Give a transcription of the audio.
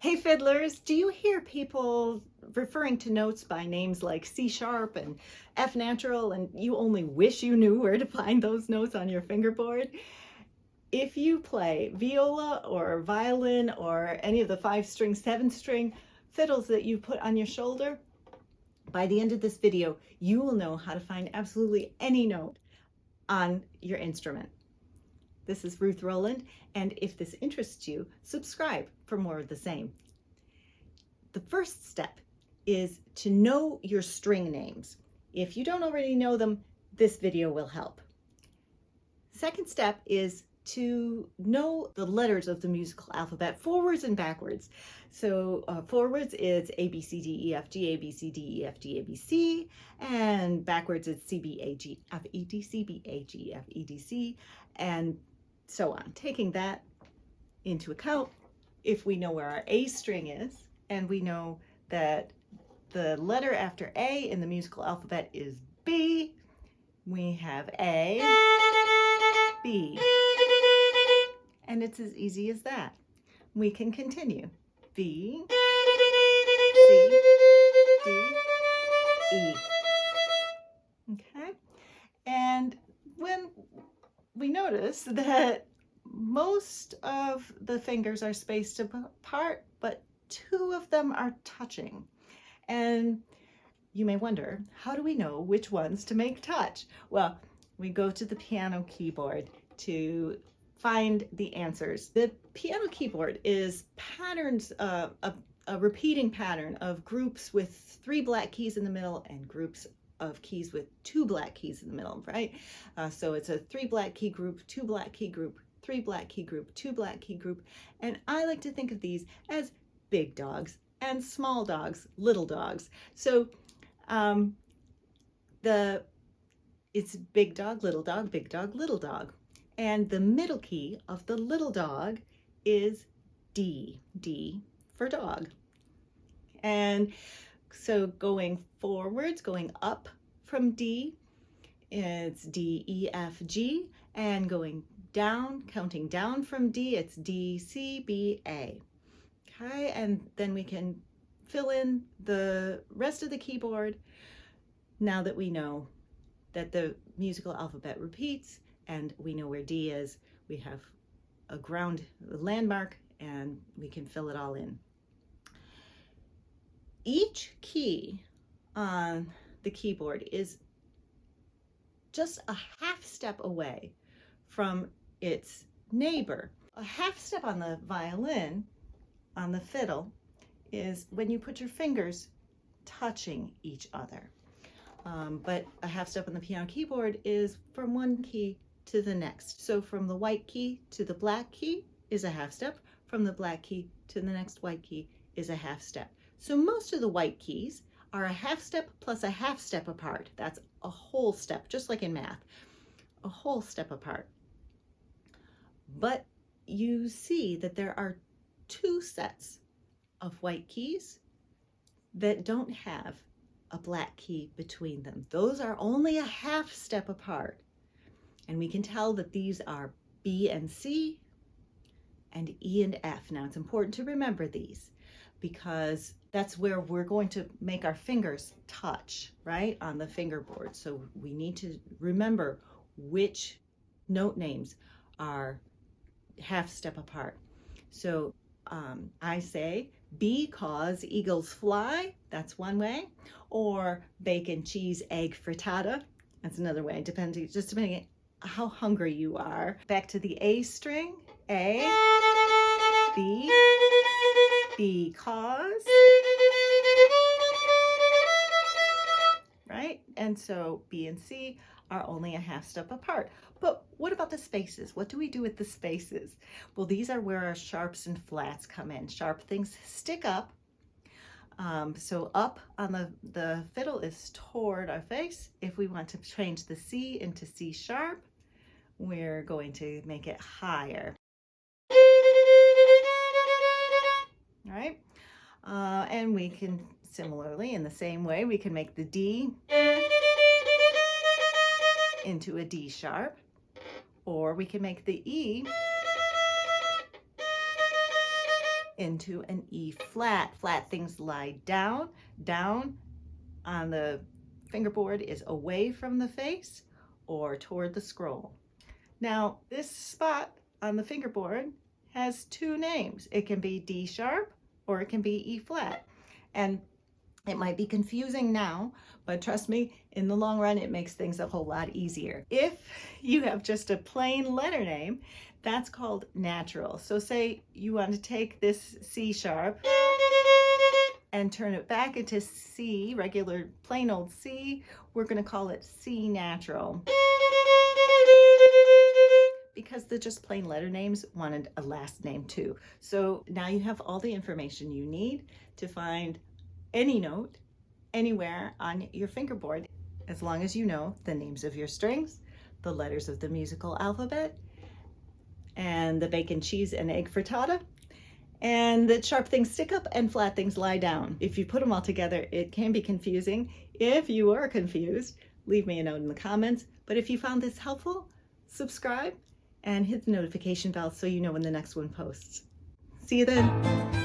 Hey fiddlers, do you hear people referring to notes by names like C sharp and F natural, and you only wish you knew where to find those notes on your fingerboard? If you play viola or violin or any of the 5-string, 7-string fiddles that you put on your shoulder, by the end of this video, you will know how to find absolutely any note on your instrument. This is Ruth Roland, and if this interests you, subscribe for more of the same. The first step is to know your string names. If you don't already know them, this video will help. Second step is to know the letters of the musical alphabet, forwards and backwards. So forwards is A, B, C, D, E, F, G, A, B, C, D, E, F, G, A, B, C, and backwards it's C, B, A, G, F, E, D, C, B, A, G, F, E, D, C, and so on. Taking that into account, if we know where our A string is, and we know that the letter after A in the musical alphabet is B, we have A, B, and it's as easy as that. We can continue. B, C, D, E. Okay? And when we notice that most of the fingers are spaced apart, but 2 of them are touching. And you may wonder, how do we know which ones to make touch? Well, we go to the piano keyboard to find the answers. The piano keyboard is patterns, a repeating pattern of groups with 3 black keys in the middle and groups of keys with 2 black keys in the middle, right? So it's a 3 black key group, 2 black key group, 3 black key group, 2 black key group. And I like to think of these as big dogs and small dogs, little dogs. So it's big dog, little dog, big dog, little dog. And the middle key of the little dog is D, D for dog. And so going forwards, going up from D, it's D, E, F, G, and going down, counting down from D, it's D, C, B, A. Okay, and then we can fill in the rest of the keyboard now that we know that the musical alphabet repeats and we know where D is. We have a landmark, and we can fill it all in. Each key on the keyboard is just a half step away from its neighbor. A half step on the violin, on the fiddle, is when you put your fingers touching each other. But a half step on the piano keyboard is from one key to the next. So from the white key to the black key is a half step. From the black key to the next white key is a half step. So most of the white keys are a half step plus a half step apart. That's a whole step, just like in math, a whole step apart. But you see that there are 2 sets of white keys that don't have a black key between them. Those are only a half step apart. And we can tell that these are B and C and E and F. Now it's important to remember these because that's where we're going to make our fingers touch, right, on the fingerboard. So we need to remember which note names are half step apart. So I say because eagles fly, that's one way, or bacon, cheese, egg, frittata, that's another way, depending how hungry you are. Back to the A string, A, B, because, right? And so B and C are only a half step apart. But what about the spaces? What do we do with the spaces? Well, these are where our sharps and flats come in. Sharp things stick up. So up on the fiddle is toward our face. If we want to change the C into C sharp, we're going to make it higher. All right? And we can similarly, in the same way, we can make the D into a D sharp, or we can make the E into an E flat. Flat things lie down. Down on the fingerboard is away from the face or toward the scroll. Now, this spot on the fingerboard has two names. It can be D sharp or it can be E flat. And it might be confusing now, but trust me, in the long run, it makes things a whole lot easier. If you have just a plain letter name, that's called natural. So say you want to take this C sharp and turn it back into C, regular plain old C, we're going to call it C natural. Because they're just plain letter names, wanted a last name too. So now you have all the information you need to find any note anywhere on your fingerboard, as long as you know the names of your strings, the letters of the musical alphabet, and the bacon, cheese, and egg frittata, and that sharp things stick up and flat things lie down. If you put them all together, it can be confusing. If you are confused, leave me a note in the comments. But if you found this helpful, subscribe and hit the notification bell so you know when the next one posts. See you then.